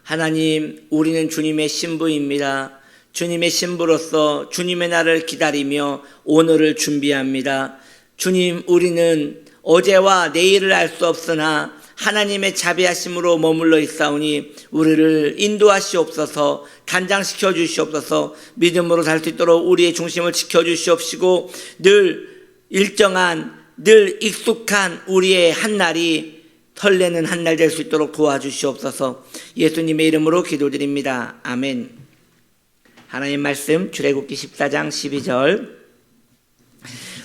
하나님, 우리는 주님의 신부입니다. 주님의 신부로서 주님의 날을 기다리며 오늘을 준비합니다. 주님, 우리는 어제와 내일을 알 수 없으나 하나님의 자비하심으로 머물러 있사오니 우리를 인도하시옵소서, 단장시켜 주시옵소서, 믿음으로 살 수 있도록 우리의 중심을 지켜 주시옵시고 늘 일정한, 늘 익숙한 우리의 한날이 설레는 한날 될 수 있도록 도와주시옵소서. 예수님의 이름으로 기도드립니다. 아멘. 하나님 말씀 출애굽기 14장 12절.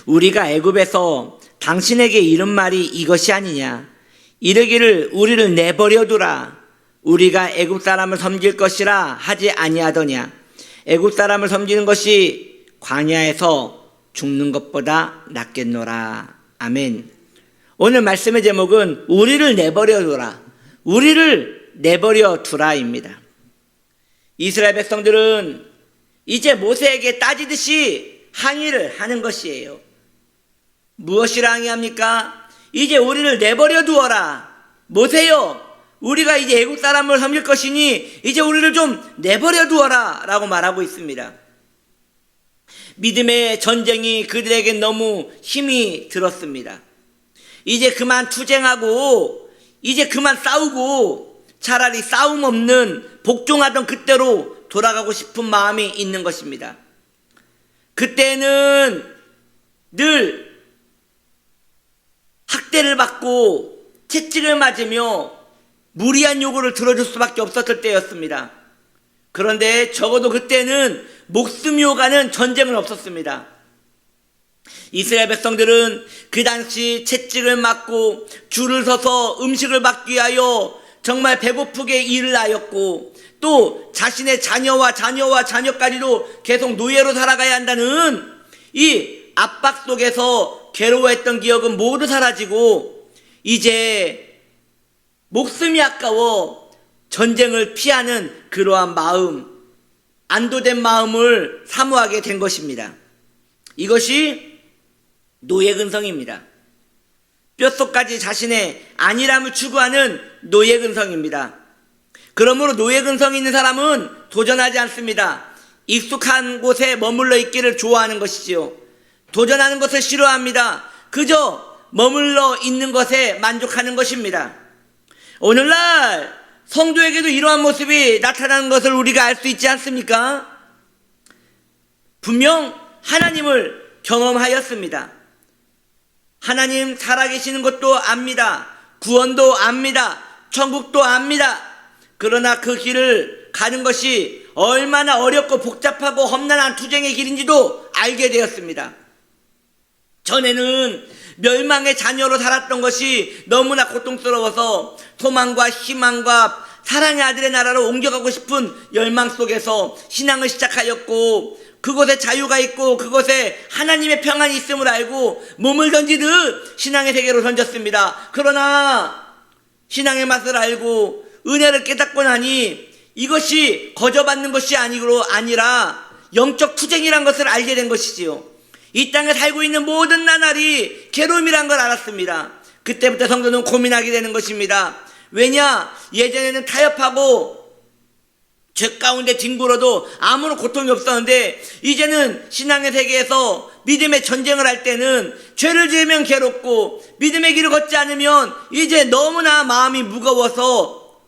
우리가 애굽에서 당신에게 이른 말이 이것이 아니냐. 이르기를 우리를 내버려 두라. 우리가 애굽 사람을 섬길 것이라 하지 아니하더냐. 애굽 사람을 섬기는 것이 광야에서 죽는 것보다 낫겠노라. 아멘. 오늘 말씀의 제목은 우리를 내버려 두라. 우리를 내버려 두라입니다. 이스라엘 백성들은 이제 모세에게 따지듯이 항의를 하는 것이에요. 무엇이라 항의합니까? 이제 우리를 내버려 두어라. 모세요, 우리가 이제 애국 사람을 섬길 것이니 이제 우리를 좀 내버려 두어라 라고 말하고 있습니다. 믿음의 전쟁이 그들에게 너무 힘이 들었습니다. 이제 그만 투쟁하고 이제 그만 싸우고 차라리 싸움 없는 복종하던 그때로 돌아가고 싶은 마음이 있는 것입니다. 그때는 늘 학대를 받고 채찍을 맞으며 무리한 요구를 들어줄 수밖에 없었을 때였습니다. 그런데 적어도 그때는 목숨이 오가는 전쟁은 없었습니다. 이스라엘 백성들은 그 당시 채찍을 맞고 줄을 서서 음식을 받기 위하여 정말 배고프게 일을 하였고 또 자신의 자녀까지도 계속 노예로 살아가야 한다는 이 압박 속에서 괴로워했던 기억은 모두 사라지고 이제 목숨이 아까워 전쟁을 피하는 그러한 마음, 안도된 마음을 사모하게 된 것입니다. 이것이 노예근성입니다. 뼛속까지 자신의 안일함을 추구하는 노예근성입니다. 그러므로 노예근성이 있는 사람은 도전하지 않습니다. 익숙한 곳에 머물러 있기를 좋아하는 것이지요. 도전하는 것을 싫어합니다. 그저 머물러 있는 것에 만족하는 것입니다. 오늘날 성도에게도 이러한 모습이 나타나는 것을 우리가 알 수 있지 않습니까? 분명 하나님을 경험하였습니다. 하나님 살아계시는 것도 압니다. 구원도 압니다. 천국도 압니다. 그러나 그 길을 가는 것이 얼마나 어렵고 복잡하고 험난한 투쟁의 길인지도 알게 되었습니다. 전에는 멸망의 자녀로 살았던 것이 너무나 고통스러워서 소망과 희망과 사랑의 아들의 나라로 옮겨가고 싶은 열망 속에서 신앙을 시작하였고 그곳에 자유가 있고 그곳에 하나님의 평안이 있음을 알고 몸을 던지듯 신앙의 세계로 던졌습니다. 그러나 신앙의 맛을 알고 은혜를 깨닫고 나니 이것이 거저받는 것이 아니라 영적 투쟁이란 것을 알게 된 것이지요. 이 땅에 살고 있는 모든 나날이 괴로움이란 걸 알았습니다. 그때부터 성도는 고민하게 되는 것입니다. 왜냐? 예전에는 타협하고 죄 가운데 뒹굴어도 아무런 고통이 없었는데 이제는 신앙의 세계에서 믿음의 전쟁을 할 때는 죄를 지으면 괴롭고 믿음의 길을 걷지 않으면 이제 너무나 마음이 무거워서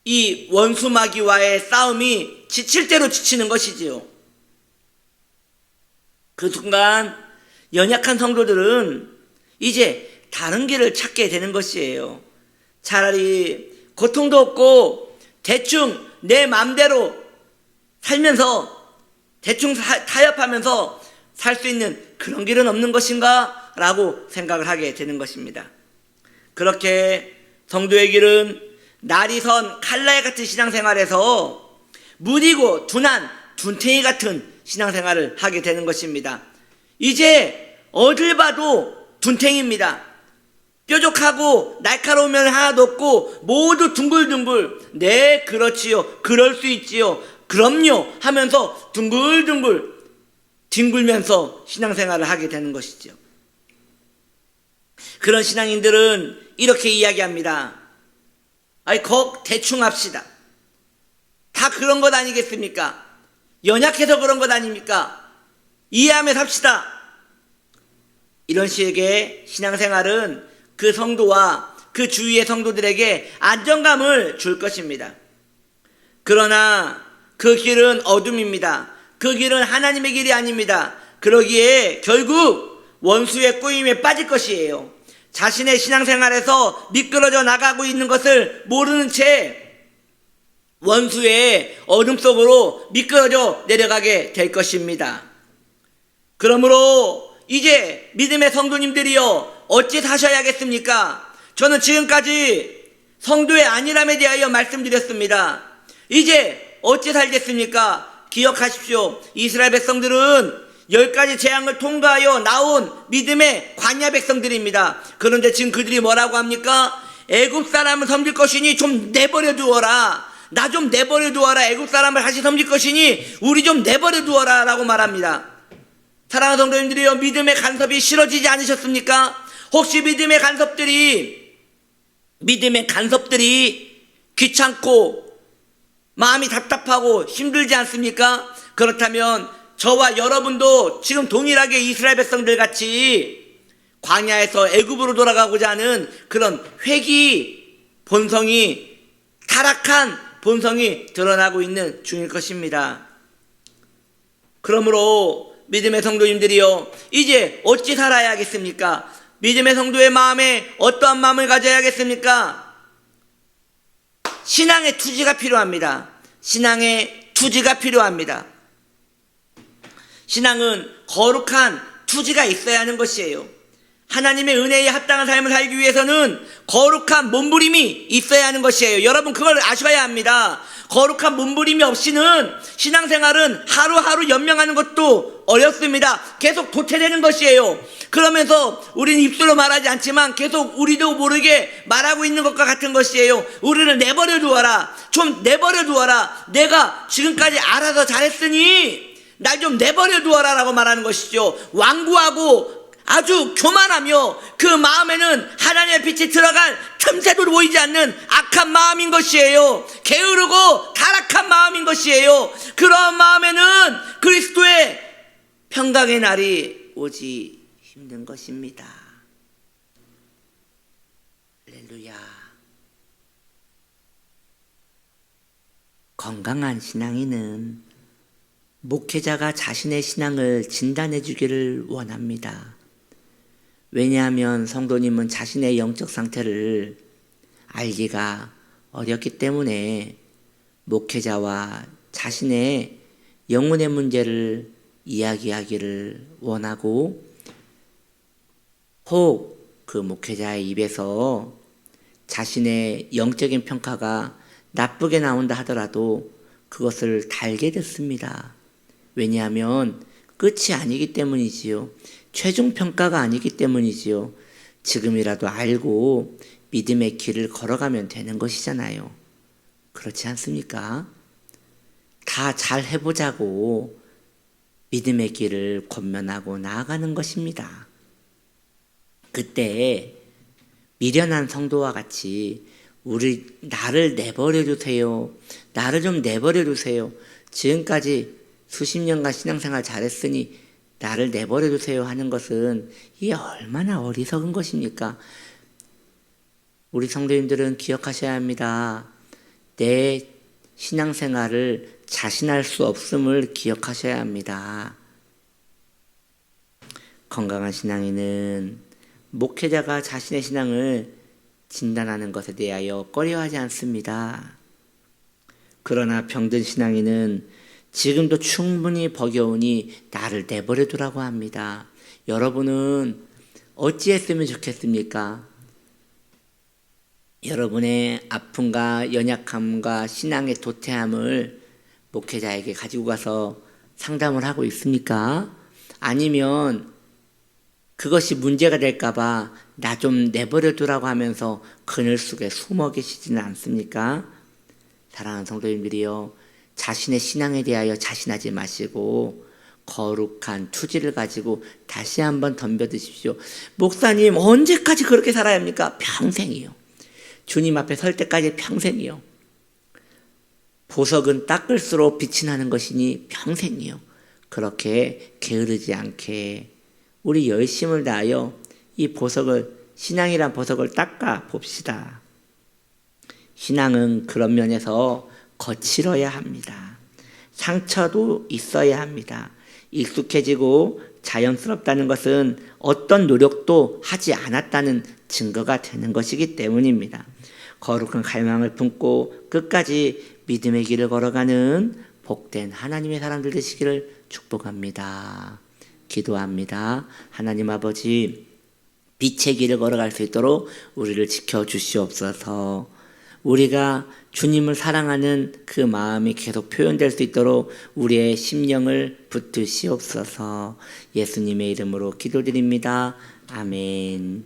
이 원수마귀와의 싸움이 지칠 대로 지치는 것이지요. 그 순간 연약한 성도들은 이제 다른 길을 찾게 되는 것이에요. 차라리 고통도 없고 대충 내 마음대로 살면서 대충 타협하면서 살 수 있는 그런 길은 없는 것인가? 라고 생각을 하게 되는 것입니다. 그렇게 성도의 길은 날이 선 칼날 같은 신앙생활에서 무디고 둔한 둔탱이 같은 신앙생활을 하게 되는 것입니다. 이제 어딜 봐도 둔탱입니다. 뾰족하고 날카로운 면 하나도 없고 모두 둥글둥글 네 그렇지요 그럴 수 있지요 그럼요 하면서 둥글둥글 뒹굴면서 신앙생활을 하게 되는 것이죠. 그런 신앙인들은 이렇게 이야기합니다. 아이 대충 합시다. 다 그런 것 아니겠습니까? 연약해서 그런 것 아닙니까? 이해하며 삽시다. 이런 식의 신앙생활은 그 성도와 그 주위의 성도들에게 안정감을 줄 것입니다. 그러나 그 길은 어둠입니다. 그 길은 하나님의 길이 아닙니다. 그러기에 결국 원수의 꼬임에 빠질 것이에요. 자신의 신앙생활에서 미끄러져 나가고 있는 것을 모르는 채 원수의 어둠 속으로 미끄러져 내려가게 될 것입니다. 그러므로 이제 믿음의 성도님들이여 어찌 사셔야겠습니까? 저는 지금까지 성도의 안일함에 대하여 말씀드렸습니다. 이제 어찌 살겠습니까? 기억하십시오. 이스라엘 백성들은 10가지 재앙을 통과하여 나온 믿음의 광야 백성들입니다. 그런데 지금 그들이 뭐라고 합니까? 애굽 사람을 섬길 것이니 좀 내버려 두어라. 나 좀 내버려 두어라. 애굽 사람을 다시 섬길 것이니 우리 좀 내버려 두어라 라고 말합니다. 사랑하는 성도님들이요, 믿음의 간섭이 싫어지지 않으셨습니까? 혹시 믿음의 간섭들이 귀찮고 마음이 답답하고 힘들지 않습니까? 그렇다면 저와 여러분도 지금 동일하게 이스라엘 백성들 같이 광야에서 애굽으로 돌아가고자 하는 그런 회귀 본성이, 타락한 본성이 드러나고 있는 중일 것입니다. 그러므로 믿음의 성도님들이요, 이제 어찌 살아야겠습니까? 믿음의 성도의 마음에 어떠한 마음을 가져야겠습니까? 신앙의 투지가 필요합니다. 신앙의 투지가 필요합니다. 신앙은 거룩한 투지가 있어야 하는 것이에요. 하나님의 은혜에 합당한 삶을 살기 위해서는 거룩한 몸부림이 있어야 하는 것이에요. 여러분 그걸 아셔야 합니다. 거룩한 몸부림이 없이는 신앙생활은 하루하루 연명하는 것도 어렵습니다. 계속 도태되는 것이에요. 그러면서 우리는 입술로 말하지 않지만 계속 우리도 모르게 말하고 있는 것과 같은 것이에요. 우리를 내버려 두어라. 좀 내버려 두어라. 내가 지금까지 알아서 잘했으니 날 좀 내버려 두어라 라고 말하는 것이죠. 완고하고 아주 교만하며 그 마음에는 하나님의 빛이 들어갈 틈새도 보이지 않는 악한 마음인 것이에요. 게으르고 타락한 마음인 것이에요. 그런 마음에는 그리스도의 평강의 날이 오지 힘든 것입니다. 할렐루야. 건강한 신앙인은 목회자가 자신의 신앙을 진단해 주기를 원합니다. 왜냐하면 성도님은 자신의 영적 상태를 알기가 어렵기 때문에 목회자와 자신의 영혼의 문제를 이야기하기를 원하고, 혹 그 목회자의 입에서 자신의 영적인 평가가 나쁘게 나온다 하더라도 그것을 달게 듣습니다. 왜냐하면 끝이 아니기 때문이지요. 최종 평가가 아니기 때문이지요. 지금이라도 알고 믿음의 길을 걸어가면 되는 것이잖아요. 그렇지 않습니까? 다 잘 해보자고 믿음의 길을 권면하고 나아가는 것입니다. 그때 미련한 성도와 같이 나를 내버려 두세요. 나를 좀 내버려 두세요. 지금까지 수십 년간 신앙생활 잘했으니 나를 내버려 두세요 하는 것은 이게 얼마나 어리석은 것입니까? 우리 성도님들은 기억하셔야 합니다. 내 신앙생활을 자신할 수 없음을 기억하셔야 합니다. 건강한 신앙인은 목회자가 자신의 신앙을 진단하는 것에 대하여 꺼려하지 않습니다. 그러나 병든 신앙인은 지금도 충분히 버겨우니 나를 내버려 두라고 합니다. 여러분은 어찌했으면 좋겠습니까? 여러분의 아픔과 연약함과 신앙의 도태함을 목회자에게 가지고 가서 상담을 하고 있습니까? 아니면 그것이 문제가 될까봐 나 좀 내버려 두라고 하면서 그늘 속에 숨어 계시지는 않습니까? 사랑하는 성도님들이요, 자신의 신앙에 대하여 자신하지 마시고 거룩한 투지를 가지고 다시 한번 덤벼드십시오. 목사님 언제까지 그렇게 살아야 합니까? 평생이요. 주님 앞에 설 때까지 평생이요. 보석은 닦을수록 빛이 나는 것이니 평생이요. 그렇게 게으르지 않게 우리 열심을 다하여 이 보석을, 신앙이란 보석을 닦아 봅시다. 신앙은 그런 면에서 거칠어야 합니다. 상처도 있어야 합니다. 익숙해지고 자연스럽다는 것은 어떤 노력도 하지 않았다는 증거가 되는 것이기 때문입니다. 거룩한 갈망을 품고 끝까지 믿음의 길을 걸어가는 복된 하나님의 사람들 되시기를 축복합니다. 기도합니다. 하나님 아버지, 빛의 길을 걸어갈 수 있도록 우리를 지켜주시옵소서. 우리가 주님을 사랑하는 그 마음이 계속 표현될 수 있도록 우리의 심령을 붙드시옵소서. 예수님의 이름으로 기도드립니다. 아멘.